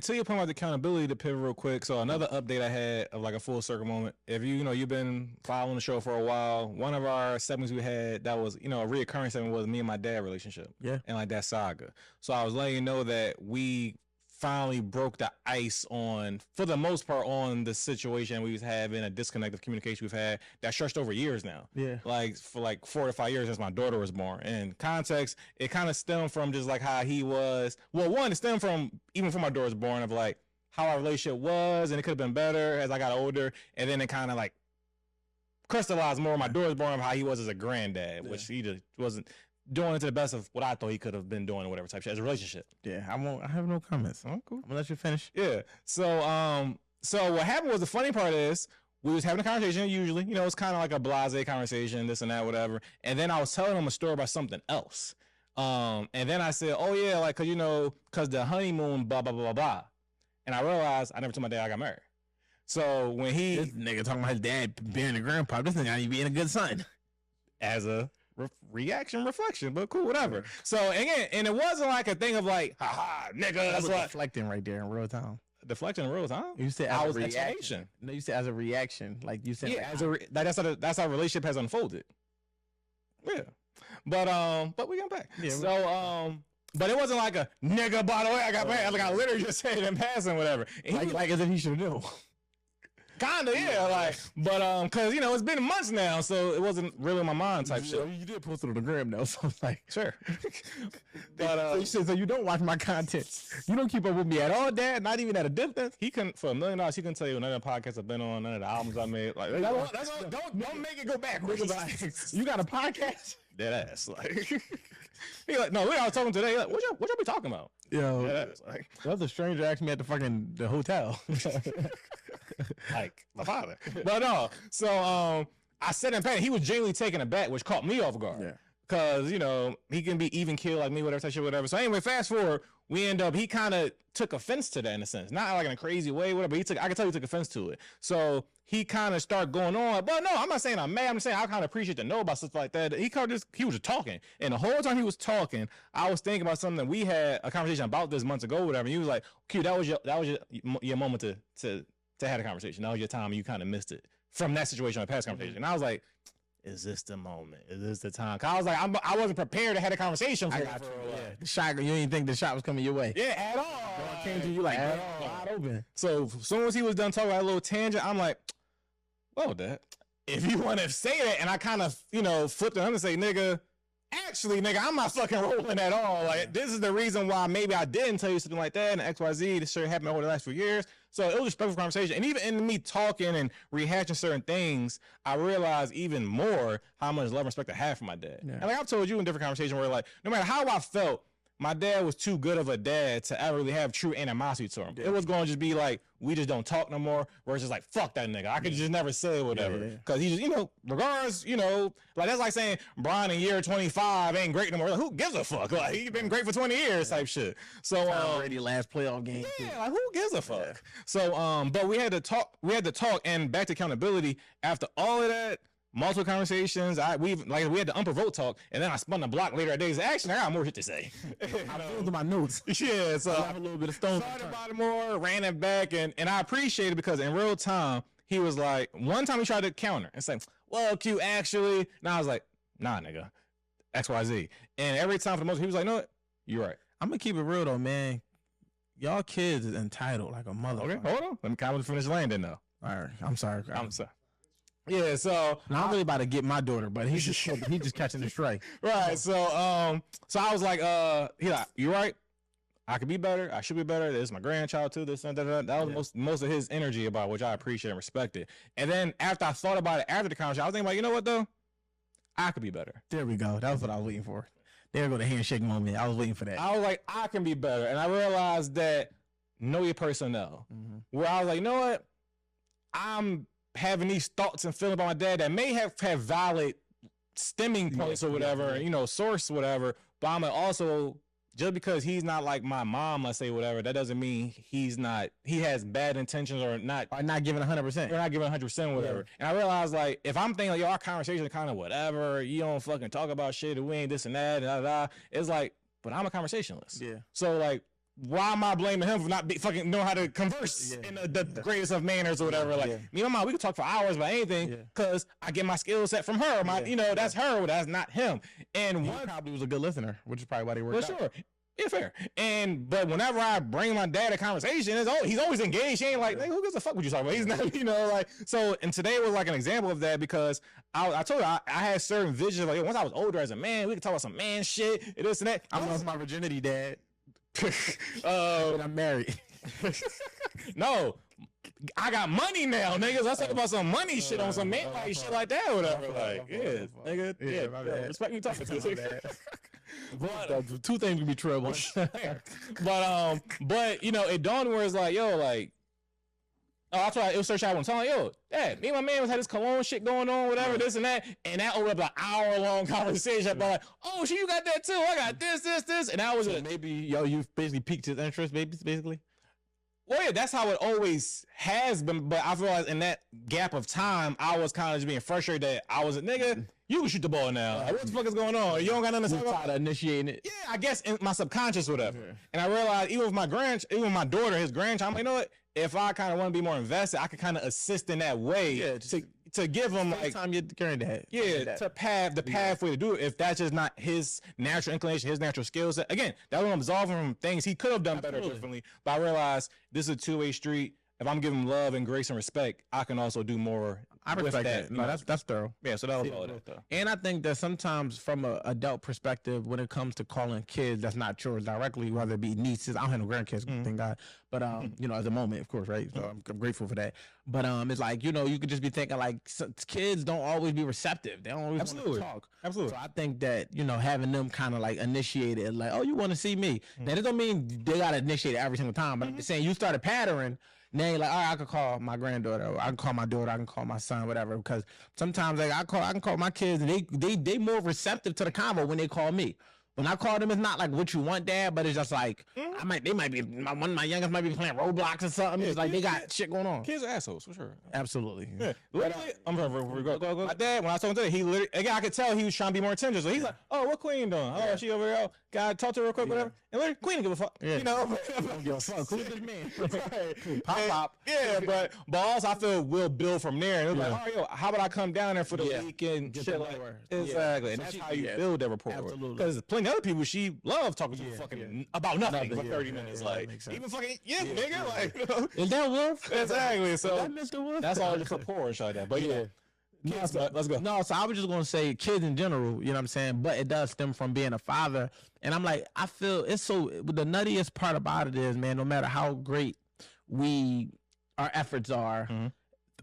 until you point out the accountability to pivot real quick. So another update I had of like a full circle moment. If you've been following the show for a while, one of our segments we had that was, a reoccurring segment was me and my dad relationship. Yeah. And like that saga. So I was letting you know that we finally broke the ice on, for the most part, on the situation we was having, a disconnect of communication we've had that stretched over years now. Yeah. Like for like 4 to 5 years since my daughter was born. And context, it kind of stemmed from just like how he was. Well, one, it stemmed from even before my daughter was born, of like how our relationship was, and it could have been better as I got older. And then it kind of like crystallized more when my daughter was born of how he was as a granddad, which he just wasn't doing it to the best of what I thought he could have been doing or whatever type shit as a relationship. Yeah, I have no comments. Oh, cool. I'm gonna let you finish. Yeah. So what happened was, the funny part is we was having a conversation usually, it's kind of like a blasé conversation, this and that, whatever. And then I was telling him a story about something else. And then I said, oh yeah, like, cause the honeymoon, blah, blah, blah, blah, blah. And I realized I never told my dad I got married. So when this nigga talking about his dad being a grandpa, this nigga not even being a good son. As a reaction, reflection, but cool, whatever. So again, and it wasn't like a thing of like, haha, nigga, that's what deflecting right there in real time. Deflecting in real time. You said as a reaction. No, you said as a reaction, like you said. Yeah, that's how relationship has unfolded. Yeah, but we got back. Yeah, so but it wasn't like a nigga. By the way, I got married. Like I literally just said it in passing, whatever. And like as if he should know. Kinda, yeah, like, but cause it's been months now, so it wasn't really my mind type shit. You did post it on the gram though, so it's like sure. But so you don't watch my content. You don't keep up with me at all, Dad. Not even at a distance. He couldn't, for $1 million, he couldn't tell you none of the podcasts I've been on, none of the albums I made. Like that's all, don't make it go backwards. You got a podcast? Dead ass. Like he like, no, we all talking today. Like, what y'all be talking about? Yo, ass, like, that was a stranger asked me at the hotel. Like my father. But no, so I said in panic, he was genuinely taken aback, which caught me off guard. Yeah. Cause he can be even killed like me, whatever type shit, whatever. So anyway, fast forward, he kind of took offense to that in a sense, not like in a crazy way, whatever. But I can tell he took offense to it. So he kind of started going on. But no, I'm not saying I'm mad. I'm just saying I kind of appreciate to know about stuff like that. He was just talking, and the whole time he was talking, I was thinking about something that we had a conversation about this months ago, whatever. And he was like, "Q, that was your moment to have a conversation. That was your time. And you kind of missed it from that situation, or past conversation." And I was like, is this the moment? Is this the time? Cause I was like, I wasn't prepared to have a conversation. Yeah. The shot, you didn't think the shot was coming your way. Yeah, at all. It came to you like wide open. So as soon as he was done talking about a little tangent, I'm like, well, Dad, if you want to say that, and I kind of, flipped it on and say, nigga, actually, nigga, I'm not fucking rolling at all. Like, this is the reason why maybe I didn't tell you something like that, and XYZ, this shit happened over the last few years. So it was a respectful conversation. And even in me talking and rehashing certain things, I realized even more how much love and respect I have for my dad. Yeah. And like I've told you in different conversations where like, no matter how I felt, my dad was too good of a dad to ever really have true animosity to him. Yeah. It was going to just be like, we just don't talk no more. Where it's just like, fuck that nigga. I could just never say whatever. Because he just, regardless, like that's like saying Brian in year 25 ain't great no more. Like, who gives a fuck? Like, he been great for 20 years type shit. So, already last playoff game. Yeah, like who gives a fuck? Yeah. So, but we had to talk, and back to accountability after all of that. Multiple conversations. We had the unprovoked talk, and then I spun the block later at days. Actually, I got more shit to say. I filled in my notes. Yeah, so I have a little bit of stone. Thought about it more, ran it back, and I appreciate it because in real time he was like, one time he tried to counter and say, "Well, Q, actually," and I was like, "Nah, nigga, XYZ." And every time for the most, he was like, "No, what? You're right." I'm gonna keep it real though, man. Y'all kids is entitled like a mother. Okay, hold on. Let me kind of finish landing though. All right, I'm sorry. Yeah, so now I'm really about to get my daughter, but he's just catching the strike. Right. So I was like, he like, you right? I could be better. I should be better. This is my grandchild too. This and that. That was most of his energy about, which I appreciate and respected. And then after I thought about it after the conversation, I was thinking like, you know what though? I could be better. There we go. That was what I was waiting for. There go the handshake moment. I was waiting for that. I was like, I can be better, and I realized that know your personnel. Mm-hmm. Where I was like, you know what? I'm having these thoughts and feelings about my dad that may have valid stemming points or whatever, source, whatever, but I'm also, just because he's not like my mom, let's say, whatever, that doesn't mean he has bad intentions or not giving 100%. Or not giving 100%, whatever. Yeah. And I realized, like, if I'm thinking, like, yo, our conversation is kind of whatever, you don't fucking talk about shit, we ain't this and that, it's like, but I'm a conversationalist. Yeah. So, like, why am I blaming him for not fucking know how to converse in the greatest of manners or whatever? Like me and my mom, we could talk for hours about anything because I get my skill set from her. That's her. That's not him. And He probably was a good listener, which is probably why they worked out. Sure. Yeah, fair. But whenever I bring my dad a conversation, he's always engaged. He ain't like, who gives a fuck what you talking about? He's not, like, so, and today was like an example of that because I told her I had certain visions, like, once I was older as a man, we could talk about some man shit, and this and that. I lost my virginity, Dad. And I'm married. No. I got money now, niggas. Let's talk about some money shit on some man like shit like that or whatever. Nigga. Yeah, respect me talking to this. Two things can be true at once. but it dawned where it's like, that's why it was search out when telling, Dad, me and my man had this cologne shit going on, whatever, this and that opened up an hour-long conversation about like, oh shit, you got that too. I got this, and that was it. Maybe you basically piqued his interest, basically. Well, yeah, that's how it always has been, but I feel like in that gap of time, I was kind of just being frustrated that I was a nigga. You can shoot the ball now. Like, what the fuck is going on? You don't got nothing to talk about? Initiating it. Yeah, I guess in my subconscious, whatever. And I realized even with my daughter, his grandchild, I'm like, you know what? If I kind of want to be more invested, I could kind of assist in that way to give him like time you're carrying that. Yeah, to pathway to do it. If that's just not his natural inclination, his natural skill set. Again, that will absolve him from things he could have done better differently. But I realized this is a two-way street. If I'm giving him love and grace and respect, I can also do more. I respect that. No, that's thorough. Yeah, so that was all that though. And I think that sometimes from an adult perspective, when it comes to calling kids that's not yours directly, whether it be nieces, I don't have no grandkids, thank God. But at the moment, of course, right? So I'm grateful for that. But it's like, you could just be thinking like kids don't always be receptive. They don't always want to talk. Absolutely. So I think that, having them kind of like initiate it, like, oh, you want to see me. Now, that don't mean they got to initiate it every single time. But I'm just saying you start a pattern. Now you're like, all right, I could call my granddaughter, or I can call my daughter, I can call my son, whatever. Because sometimes like I can call my kids, and they more receptive to the convo when they call me. When I call them, it's not like what you want, Dad, but it's just like they might be one of my youngest might be playing Roblox or something. Yeah, it's like they got shit going on. Kids are assholes for sure. Absolutely. Yeah. I'm go. My dad, when I told him today, he literally again I could tell he was trying to be more attentive. So he's like, "Oh, what Queen doing? Oh, she over there. Oh, God, talk to her real quick, whatever." And literally, Queen don't give a fuck. Yeah. Don't give a fuck. Who's this man? Pop. Yeah, but also I feel we'll build from there. And it was like, all right, how about I come down there for the weekend? Shit like exactly. And that's how you build that rapport. Absolutely. Because plenty of other people she love talking to fucking about nothing for 30 minutes. Like even fucking nigga. Like is that Wolf? Exactly. So that Mr. Wolf? That's all just rapport and shit like that. But kids, let's go. No, so I was just gonna say kids in general, you know what I'm saying? But it does stem from being a father. And I'm like, I feel it's so the nuttiest part about it is, man, no matter how great our efforts are,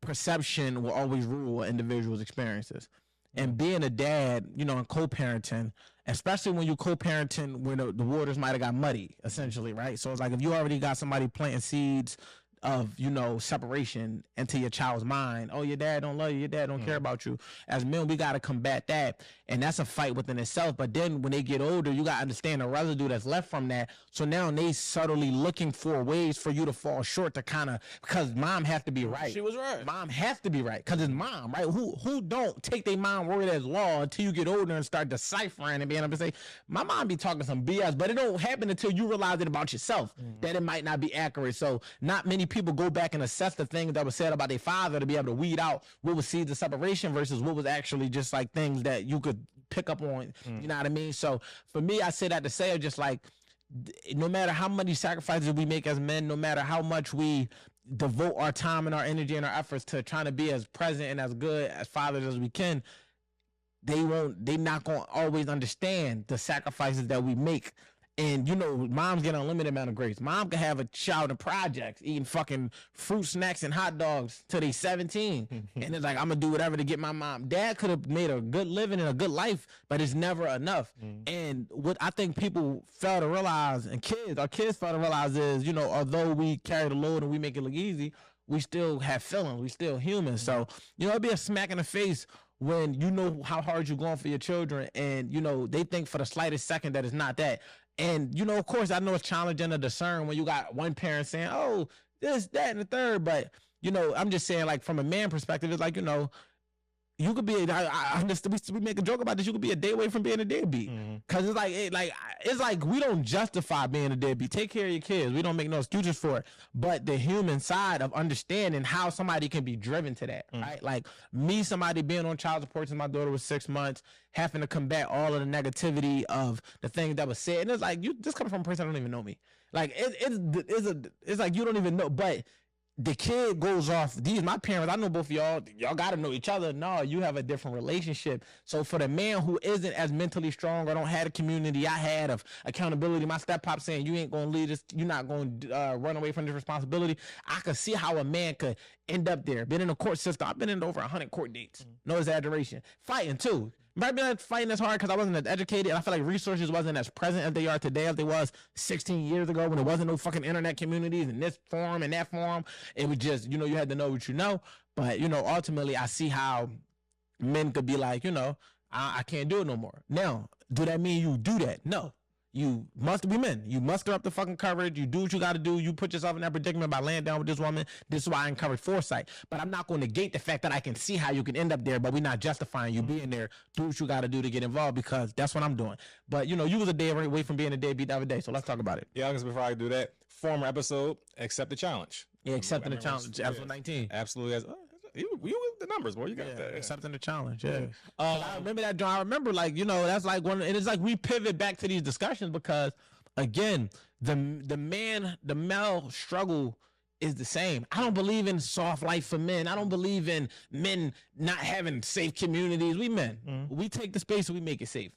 perception will always rule an individual's experiences. And being a dad, and co-parenting, especially when you co-parenting when the waters might have got muddy, essentially, right? So it's like if you already got somebody planting seeds of, separation into your child's mind. Oh, your dad don't love you. Your dad don't care about you. As men, we got to combat that. And that's a fight within itself. But then when they get older, you got to understand the residue that's left from that. So now they subtly looking for ways for you to fall short to kind of, because mom have to be right. She was right. Mom have to be right because it's mom, right? Who don't take their mom word as law until you get older and start deciphering and being able to say, my mom be talking some BS, but it don't happen until you realize it about yourself, that it might not be accurate. So not many people go back and assess the things that were said about their father to be able to weed out what was seeds of separation versus what was actually just like things that you could pick up on. You know what I mean? So for me, I say that to say just like, no matter how many sacrifices we make as men, no matter how much we devote our time and our energy and our efforts to trying to be as present and as good as fathers as we can, they not going to always understand the sacrifices that we make. And moms get an unlimited amount of grace. Mom can have a child in projects eating fucking fruit snacks and hot dogs till they 17. And it's like, I'm gonna do whatever to get my mom. Dad could have made a good living and a good life, but it's never enough. And what I think people fail to realize, and our kids fail to realize is, although we carry the load and we make it look easy, we still have feelings. We still human. So, it'd be a smack in the face when you know how hard you're going for your children and, they think for the slightest second that it's not that. And, of course, I know it's challenging to discern when you got one parent saying, oh, this, that, and the third. But, I'm just saying, like, from a man perspective, it's like, you could be. I understand. We make a joke about this. You could be a day away from being a deadbeat, because it's like we don't justify being a deadbeat. Take care of your kids. We don't make no excuses for it. But the human side of understanding how somebody can be driven to that, right? Like me, somebody being on child support since my daughter was 6 months, having to combat all of the negativity of the things that was said, and it's like you just coming from a person that don't even know me. Like it's like you don't even know, but. The kid goes off. These my parents. I know both of y'all got to know each other. No, you have a different relationship. So for the man who isn't as mentally strong or don't have a community I had of accountability, my step pop saying you ain't gonna lead this, you're not gonna run away from this responsibility. I could see how a man could end up there. Been in a court system. I've been in over 100 court dates. No exaggeration. Fighting too. Might be not fighting as hard because I wasn't as educated, and I feel like resources wasn't as present as they are today as they was 16 years ago when there wasn't no fucking internet communities in this forum and that forum. It was just, you had to know what you know. But, ultimately I see how men could be like, I can't do it no more. Now, do that mean you do that? No. You must be men. You muster up the fucking courage. You do what you got to do. You put yourself in that predicament by laying down with this woman. This is why I encourage foresight. But I'm not going to negate the fact that I can see how you can end up there, but we're not justifying you being there. Do what you got to do to get involved, because that's what I'm doing. But, you was a day away from being a deadbeat the other day, so let's talk about it. Yeah, because before I do that, former episode, accept the challenge. Yeah, accepting the challenge. Episode 19. Absolutely. You with the numbers, bro. You got that. Accepting the challenge. Yeah. I remember that, John. I remember, that's like one, and it's like we pivot back to these discussions because, again, the male struggle is the same. I don't believe in soft life for men. I don't believe in men not having safe communities. We men, we take the space and we make it safe.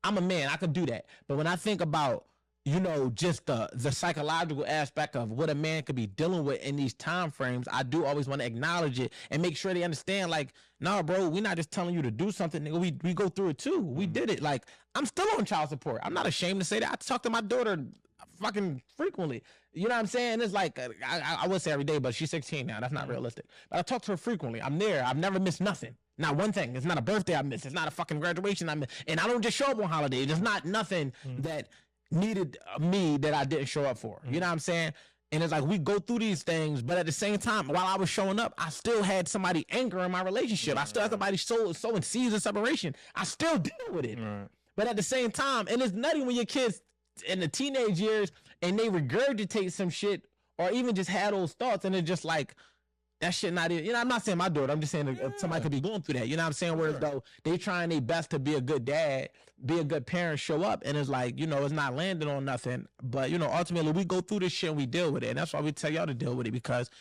I'm a man. I can do that. But when I think about just the psychological aspect of what a man could be dealing with in these time frames, I do always want to acknowledge it and make sure they understand, like, nah, bro, we're not just telling you to do something, nigga. We go through it too. We did it. Like, I'm still on child support. I'm not ashamed to say that. I talk to my daughter fucking frequently. You know what I'm saying? It's like, I would say every day, but she's 16 now. That's not realistic. But I talk to her frequently. I'm there. I've never missed nothing. Not one thing. It's not a birthday I missed. It's not a fucking graduation I missed. And I don't just show up on holidays. There's not nothing that needed me that I didn't show up for. You know what I'm saying? And it's like we go through these things, but at the same time, while I was showing up, I still had somebody anger in my relationship. I still had somebody sowing seeds of separation. I still deal with it. But at the same time, and it's nutty when your kids in the teenage years and they regurgitate some shit or even just had those thoughts, and it's just like, that shit not even, I'm not saying my daughter, I'm just saying somebody could be going through that. You know what I'm saying? Whereas though they trying their best to be a good dad, be a good parent, show up, and it's like, it's not landing on nothing. But, ultimately we go through this shit and we deal with it. And that's why we tell y'all to deal with it, because